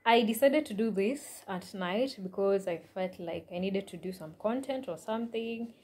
I decided to do this at night because I felt like I needed to do some content or something,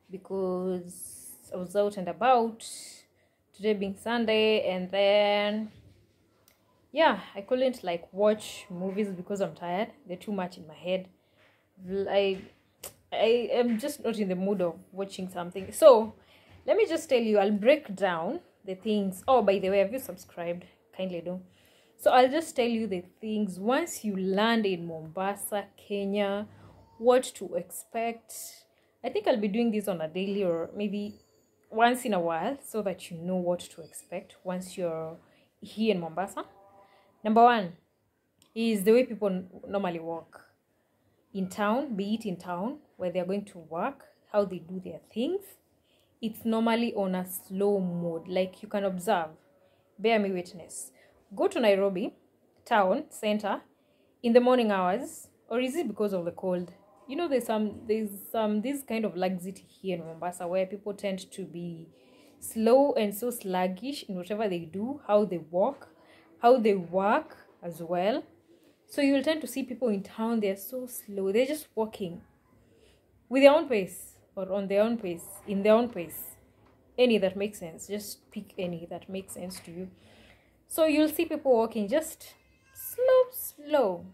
because I was out and about, today being Sunday, and then yeah, I couldn't like watch movies because I'm tired. They're too much in my head. I I am just not in the mood of watching something. So let me just tell you, I'll break down the things. Oh, by the way, have you subscribed? Kindly do. So I'll just tell you the things once you land in Mombasa, Kenya, what to expect. I think I'll be doing this on a daily or maybe once in a while so that you know what to expect once you're here in Mombasa. Number one is the way people normally walk in town, be it in town where they're going to work, how they do their things. It's normally on a slow mode, like you can observe. Bear me witness. Go to Nairobi town center in the morning hours, or is it because of the cold? You know, there's this kind of laxity here in Mombasa where people tend to be slow and so sluggish in whatever they do, how they walk, how they work as well. So you'll tend to see people in town, they're so slow. They're just walking with their own pace or on their own pace, in their own pace. Any that makes sense. Just pick any that makes sense to you. So you'll see people walking just slow.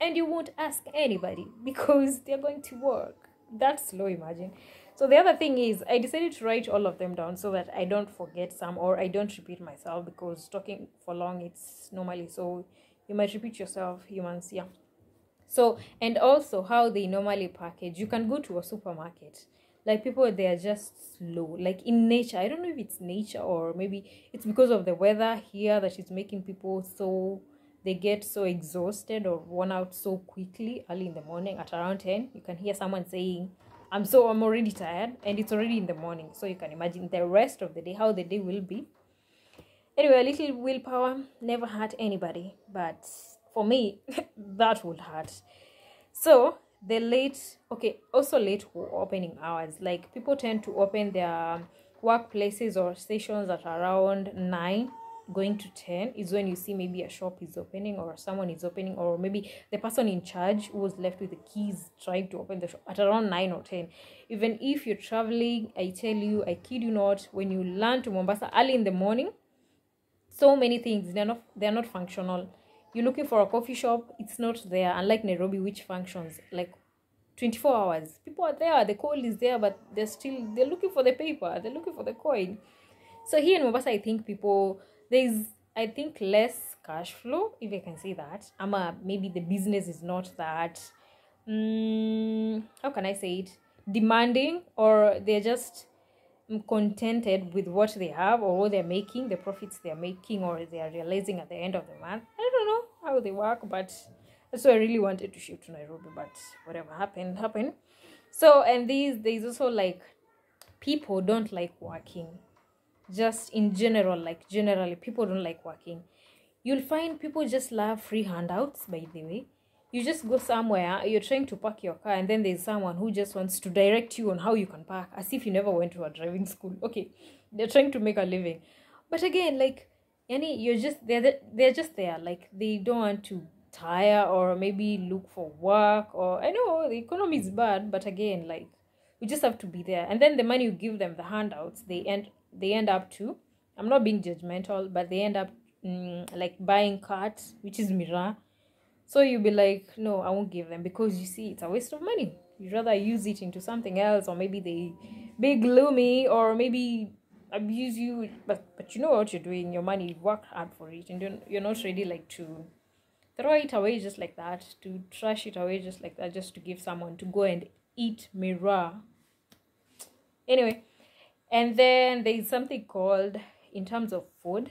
And you won't ask anybody because they're going to work. That's slow, imagine. So the other thing is, I decided to write all of them down so that I don't forget some or I don't repeat myself, because talking for long, it's normally so you might repeat yourself, humans, yeah. So, and also how they normally package. You can go to a supermarket. Like people, they are just slow. Like in nature, I don't know if it's nature or maybe it's because of the weather here that is making people so, they get so exhausted or worn out so quickly early in the morning at around 10. You can hear someone saying, I'm already tired, and it's already in the morning. So you can imagine the rest of the day, how the day will be. Anyway, a little willpower never hurt anybody, but for me, that would hurt. So the late, okay, also late opening hours. Like people tend to open their workplaces or stations at around 9 going to 10 is when you see maybe a shop is opening or someone is opening, or maybe the person in charge who was left with the keys trying to open the shop at around 9 or 10. Even if you're traveling, I tell you, I kid you not, when you land to Mombasa early in the morning, so many things, they're not functional. You're looking for a coffee shop, it's not there. Unlike Nairobi, which functions like 24 hours, people are there, the coal is there, but they're looking for the paper, they're looking for the coin. So here in Mombasa, I think there's less cash flow, if I can say that. Maybe the business is not that how can I say it, demanding, or they're just contented with what they have or what they're making, the profits they're making or they are realizing at the end of the month. I don't know how they work, but that's why I really wanted to shift to Nairobi, but whatever happened. So, and there's also like people don't like working. Just in general, like generally, people don't like working. You'll find people just love free handouts, by the way. You just go somewhere, you're trying to park your car, and then there's someone who just wants to direct you on how you can park, as if you never went to a driving school. Okay, they're trying to make a living. But again, like, they're just there. Like, they don't want to tire or maybe look for work. Or, I know the economy is bad, but again, like, you just have to be there. And then the money you give them, the handouts, they end up to, I'm not being judgmental, but they end up like buying carts, which is mirror. So you'll be like, no, I won't give them, because you see, it's a waste of money. You'd rather use it into something else, or maybe they be gloomy, or maybe abuse you. But you know what you're doing, your money, you work hard for it, and you're not ready like to throw it away just like that, to trash it away just like that, just to give someone to go and eat mirror. Anyway, and then there's something called, in terms of food,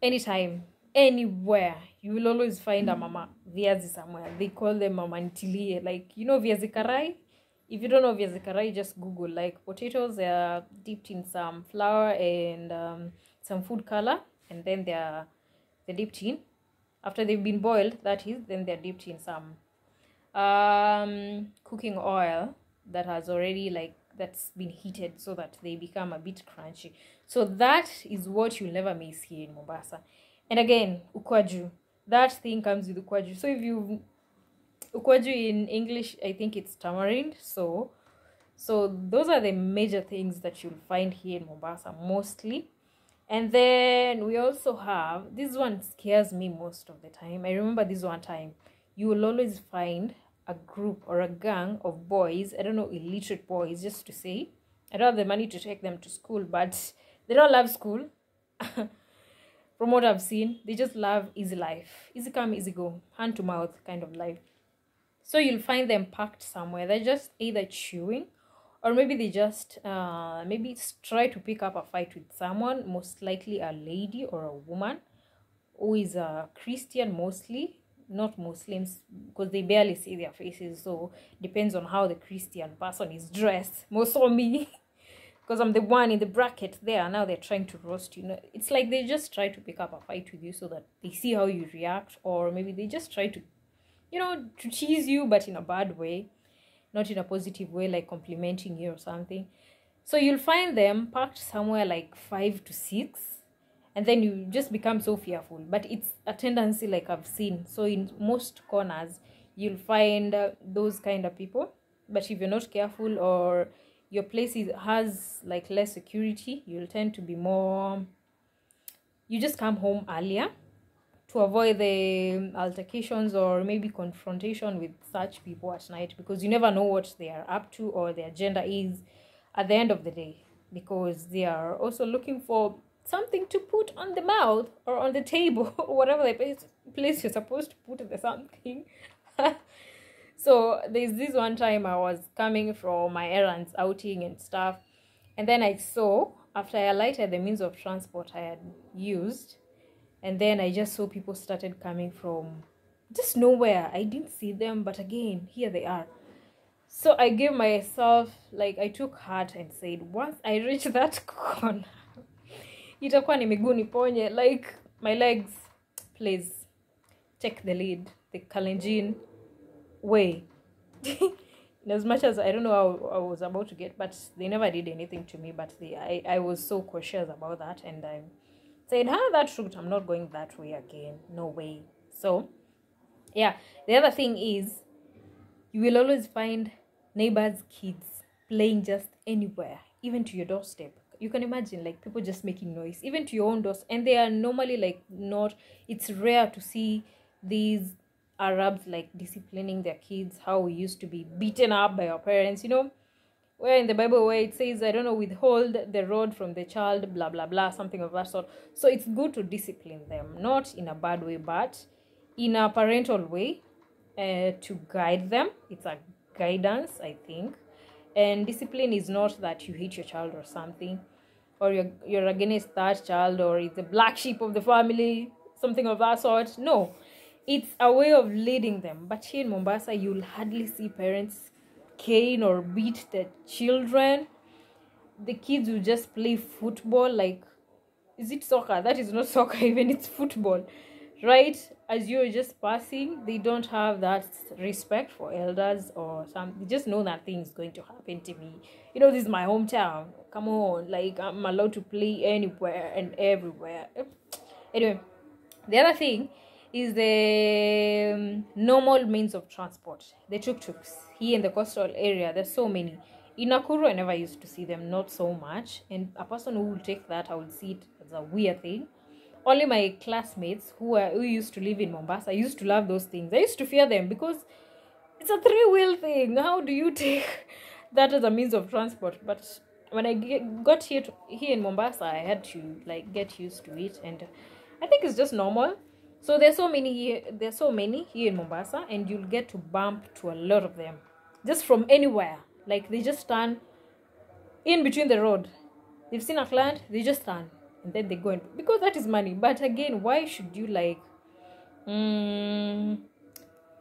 anytime, anywhere, you will always find a mama viazi somewhere. They call them mama ntilie. Like, you know viazi karai? If you don't know viazi karai, just Google. Like, potatoes, they're dipped in some flour and some food color, and then they're dipped in, after they've been boiled, that is, then they're dipped in some cooking oil that has already, like, that's been heated so that they become a bit crunchy. So that is what you'll never miss here in Mombasa. And again, ukwaju. that thing comes with ukwaju. So if you ukwaju in English, I think it's tamarind. So those are the major things that you'll find here in Mombasa mostly. And then we also have, this one scares me most of the time. I remember this one time, you will always find a group or a gang of boys, I don't know, illiterate boys, just to say, I don't have the money to take them to school, but they don't love school. From what I've seen, they just love easy life, easy come, easy go, hand to mouth kind of life. So you'll find them packed somewhere. They're just either chewing, or maybe they just maybe try to pick up a fight with someone, most likely a lady or a woman who is a Christian mostly, not Muslims, because they barely see their faces. So depends on how the Christian person is dressed. Most of me, because I'm the one in the bracket there. Now they're trying to roast you. It's like they just try to pick up a fight with you so that they see how you react, or maybe they just try to, to tease you, but in a bad way, not in a positive way, like complimenting you or something. So you'll find them packed somewhere like 5 to 6, and then you just become so fearful. But it's a tendency, like I've seen. So in most corners, you'll find those kind of people. But if you're not careful, or your place has like less security, you'll tend to be more, you just come home earlier to avoid the altercations or maybe confrontation with such people at night, because you never know what they are up to or their agenda is at the end of the day, because they are also looking for something to put on the mouth or on the table or whatever the place you're supposed to put the something. So there's this one time I was coming from my errands, outing and stuff, and then I saw, after I alighted the means of transport I had used, and then I just saw people started coming from just nowhere. I didn't see them, but again, here they are. So I gave myself, like, I took heart and said, once I reach that corner, itakuwa ni miguu niponye, like, my legs, please, take the lead, the Kalenjin way. As much as I don't know how I was about to get, but they never did anything to me, but I was so cautious about that, and I said, that route, I'm not going that way again, no way. So yeah, the other thing is, you will always find neighbors' kids playing just anywhere, even to your doorstep. You can imagine, like, people just making noise even to your own doors, and they are normally like not, it's rare to see these Arabs like disciplining their kids how we used to be beaten up by our parents, where in the Bible where it says, I don't know, withhold the rod from the child, blah blah blah, something of that sort. So it's good to discipline them, not in a bad way, but in a parental way, to guide them. It's a guidance, I think. And discipline is not that you hate your child or something, or you're against that child, or it's the black sheep of the family, something of that sort. No, it's a way of leading them. But here in Mombasa, you'll hardly see parents cane or beat the children. The kids will just play football. Like, is it soccer? That is not soccer even, it's football, right? As you're just passing, they don't have that respect for elders or something. They just know that thing is going to happen to me. This is my hometown, come on, like, I'm allowed to play anywhere and everywhere. Anyway, the other thing is the normal means of transport, the tuk-tuks. Here in the coastal area, there's so many. In Nakuru, I never used to see them, not so much. And a person who will take that, I would see it as a weird thing. Only my classmates who used to live in Mombasa used to love those things. I used to fear them because it's a 3-wheel thing. How do you take that as a means of transport? But when I got here in Mombasa, I had to like get used to it, and I think it's just normal. So there's so many here in Mombasa, and you'll get to bump to a lot of them just from anywhere. Like, they just stand in between the road. They've seen a client, they just stand, and then they go in, because that is money. But again, why should you like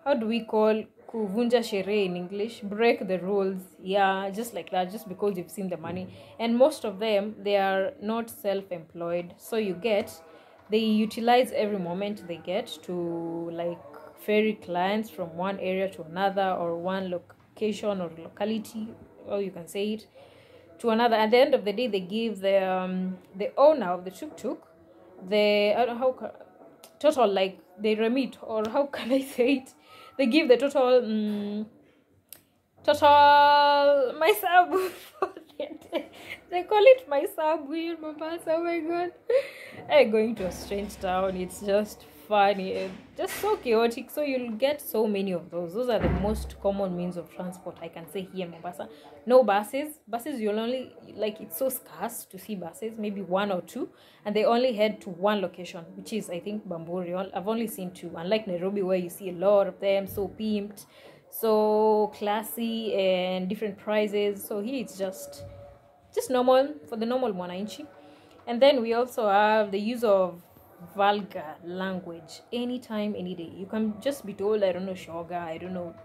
how do we call kuvunja sherehe in English? Break the rules. Yeah, just like that, just because you've seen the money. And most of them, they are not self-employed, so they utilize every moment they get to like ferry clients from one area to another, or one location or locality, or you can say it, to another. At the end of the day, they give the owner of the tuk-tuk total, like, they remit, or how can I say it, they give the total my sub for the day. They call it my sub in Mombasa. Oh my god. Hey, going to a strange town, it's just funny and just so chaotic. So you'll get so many of those are the most common means of transport, I can say, here in Mombasa. No buses, you'll only, like, it's so scarce to see buses, maybe one or two, and they only head to one location, which is, I think, Bamburi. I've only seen two, unlike Nairobi, where you see a lot of them, so pimped, so classy, and different prices. So here it's just normal for the normal mwananchi. And then we also have the use of vulgar language anytime, any day. You can just be told, I don't know, shoga, I don't know,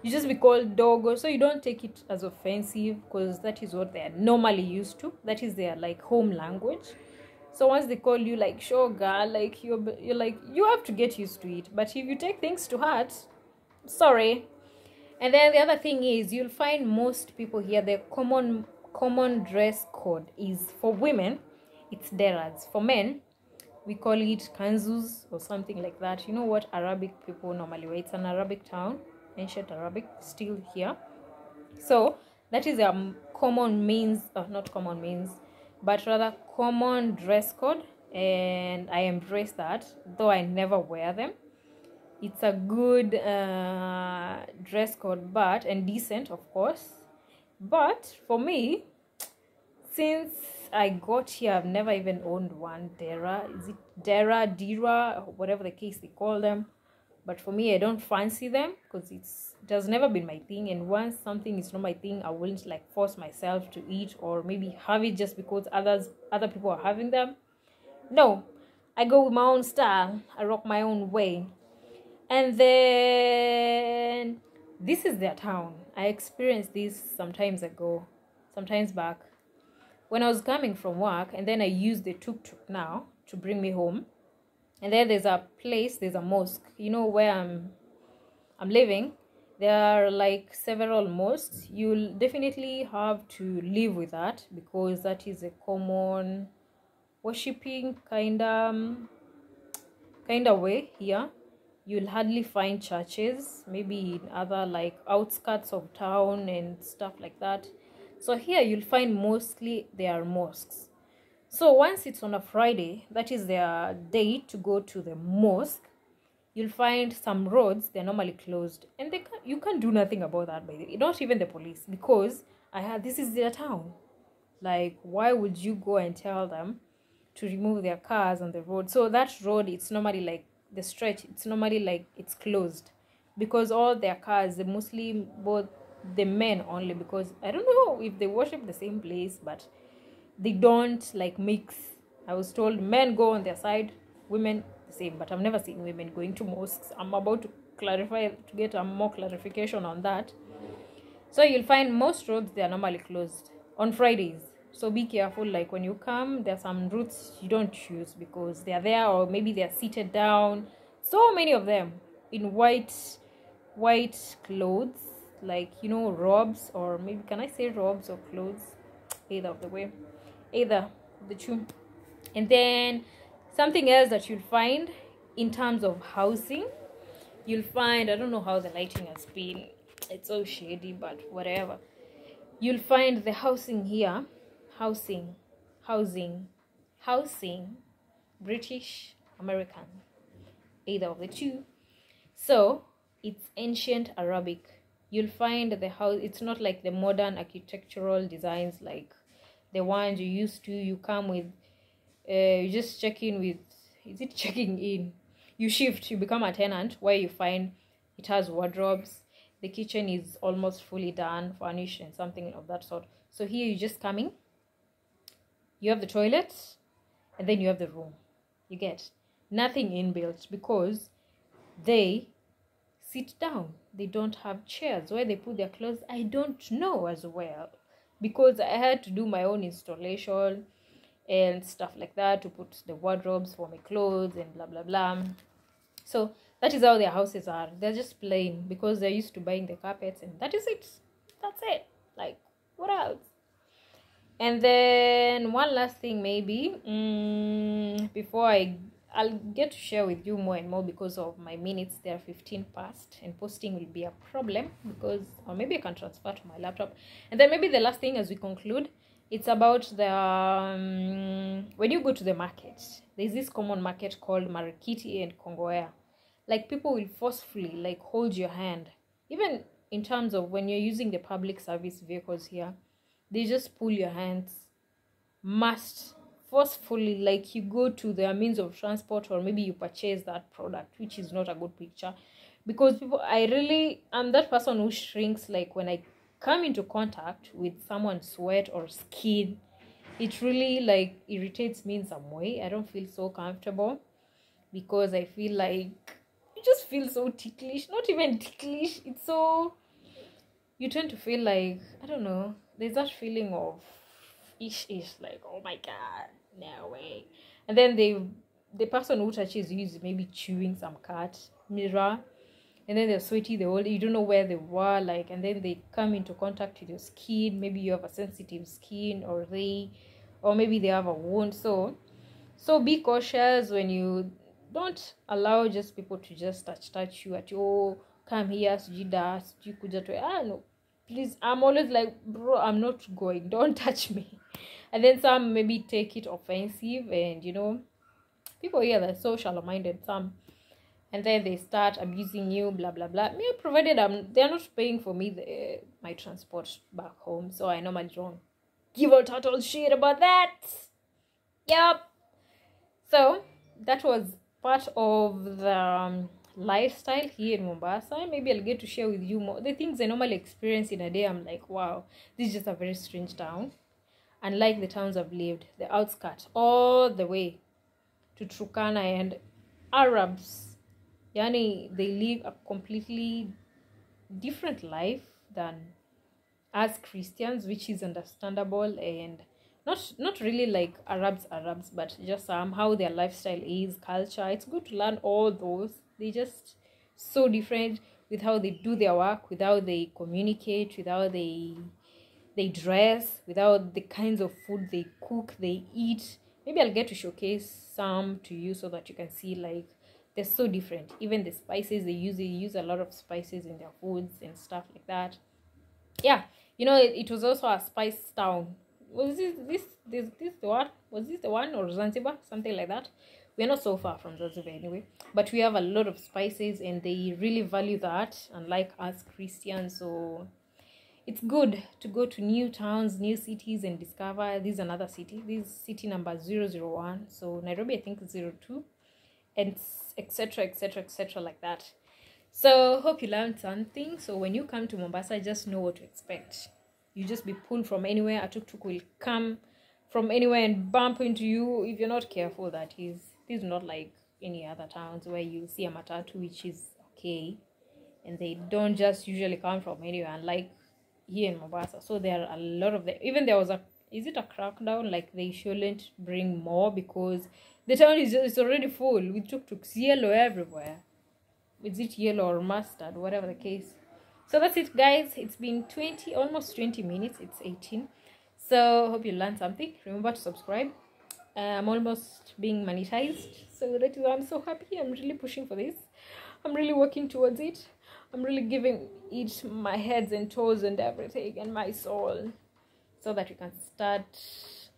you just be called dogo, so you don't take it as offensive, because that is what they are normally used to. That is their, like, home language. So once they call you like shoga, like, you're like, you have to get used to it. But if you take things to heart, sorry. And then the other thing is, you'll find most people here, the common dress code is, for women, it's deras. For men, we call it kanzus or something like that. You know what Arabic people normally wear? It's an Arabic town, ancient Arabic, still here. So that is a common means, not common means, but rather common dress code, and I embrace that, though I never wear them. It's a good dress code, and decent, of course. But for me, since I got here, I've never even owned one dera. Is it dira, whatever the case they call them? But for me, I don't fancy them, because it has never been my thing. And once something is not my thing, I wouldn't, like, force myself to eat, or maybe have it just because other people are having them. No, I go with my own style. I rock my own way. And then this is their town. I experienced this sometimes back, when I was coming from work, and then I used the tuk-tuk now to bring me home. And then there's a mosque, you know, where I'm living. There are, like, several mosques. You'll definitely have to live with that, because that is a common worshipping kind of way here. You'll hardly find churches, maybe in other, like, outskirts of town and stuff like that. So here you'll find mostly there are mosques. So once it's on a Friday, that is their day to go to the mosque, you'll find some roads, they're normally closed. And you can't do nothing about that, by the way. Not even the police, because this is their town. Like, why would you go and tell them to remove their cars on the road? So that road, it's normally, like, the stretch, it's normally, like, it's closed, because all their cars, they mostly, both the men only, because I don't know if they worship the same place, but they don't, like, mix. I was told men go on their side, women the same, but I've never seen women going to mosques. I'm about to clarify, to get a more clarification on that. So you'll find most roads, they are normally closed on Fridays. So be careful, like, when you come, there's some routes you don't choose, because they are there, or maybe they're seated down. So many of them in white clothes, like, you know, robes, or maybe, can I say robes or clothes? Either of the two. And then something else that you'll find in terms of housing, you'll find, I don't know how the lighting has been, it's so shady, but whatever. You'll find the housing here, housing, British, American, either of the two. So it's ancient Arabic. You'll find the house, it's not like the modern architectural designs, like the ones you used to. You come with, you just check in with, is it checking in? You shift, you become a tenant, where you find it has wardrobes. The kitchen is almost fully done, furnished, and something of that sort. So here you just come in, you have the toilet, and then you have the room. You get nothing inbuilt, because they sit down. They don't have chairs. Where they put their clothes, I don't know as well, because I had to do my own installation and stuff like that, to put the wardrobes for my clothes and blah blah blah. So that is how their houses are. They're just plain, because they're used to buying the carpets, and that is it. That's it. Like, what else? And then one last thing, maybe, before I'll get to share with you more and more because of my minutes. They are 15 past, and posting will be a problem because, or maybe I can transfer to my laptop. And then maybe the last thing as we conclude, it's about the when you go to the market, there's this common market called Marikiti and Kongoea. Like, people will forcefully like hold your hand, even in terms of when you're using the public service vehicles here. They just pull your hands, must forcefully, like you go to their means of transport, or maybe you purchase that product, which is not a good picture. Because people, I'm that person who shrinks, like when I come into contact with someone's sweat or skin, it really like irritates me in some way. I don't feel so comfortable, because I feel like you just feel so ticklish. Not even ticklish, it's so, you tend to feel like, I don't know, there's that feeling of ish, like, oh my god, no way. And then the person who touches you is maybe chewing some cat mirror, and then they're sweaty, you don't know where they were, like, and then they come into contact with your skin. Maybe you have a sensitive skin, or maybe they have a wound. So be cautious when you don't allow just people to just touch you at your, come here, sujida, kuja to, no, please. I'm always like, bro, I'm not going, don't touch me. And then some maybe take it offensive, and people here, they're so shallow-minded, some, and then they start abusing you, blah blah blah. Me, provided they're not paying for me my transport back home, so I normally don't give a total shit about that. Yep. So that was part of the lifestyle here in Mombasa. Maybe I'll get to share with you more the things I normally experience in a day. I'm like, wow, this is just a very strange town. Unlike the towns I've lived, the outskirts, all the way to Turkana, and Arabs, yani, they live a completely different life than us Christians, which is understandable, and not really like Arabs, but just how their lifestyle is, culture. It's good to learn all those. They just so different with how they do their work, with how they communicate, with how they dress, without the kinds of food they cook, they eat. Maybe I'll get to showcase some to you so that you can see, like, they're so different. Even the spices they use a lot of spices in their foods and stuff like that. Yeah, it was also a spice town. Was this the one? Was this the one, or Zanzibar? Something like that. We're not so far from Zanzibar anyway, but we have a lot of spices, and they really value that, unlike us Christians. So it's good to go to new towns, new cities, and discover. This is another city. This is city number 001. So Nairobi, I think, is 02, and etc., etc., etc., like that. So hope you learned something. So when you come to Mombasa, just know what to expect. You just be pulled from anywhere. A tuk-tuk will come from anywhere and bump into you if you're not careful. That is, this is not like any other towns where you see a matatu, which is okay, and they don't just usually come from anywhere, unlike here in Mombasa. So there are a lot of them. Even there was is it a crackdown? Like, they shouldn't bring more because the town is already full with tuk-tuks, yellow everywhere. Is it yellow or mustard, whatever the case. So that's it, guys. It's been almost 20 minutes. It's 18. So hope you learned something. Remember to subscribe. I'm almost being monetized, so that is why I'm so happy. I'm really pushing for this. I'm really working towards it. I'm really giving it my heads and toes and everything and my soul, so that we can start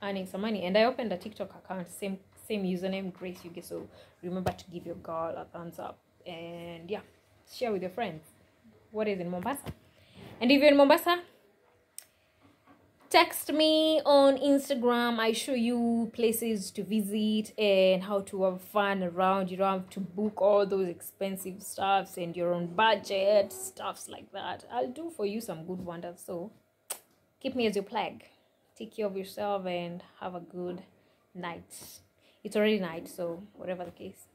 earning some money. And I opened a TikTok account, same username, Grace Yuge. So remember to give your girl a thumbs up, and yeah, share with your friends what is in Mombasa. And if you're in Mombasa, text me on Instagram. I show you places to visit and how to have fun around. You don't have to book all those expensive stuffs and your own budget stuffs like that. I'll do for you some good wonders. So keep me as your plug. Take care of yourself and have a good night. It's already night, so whatever the case.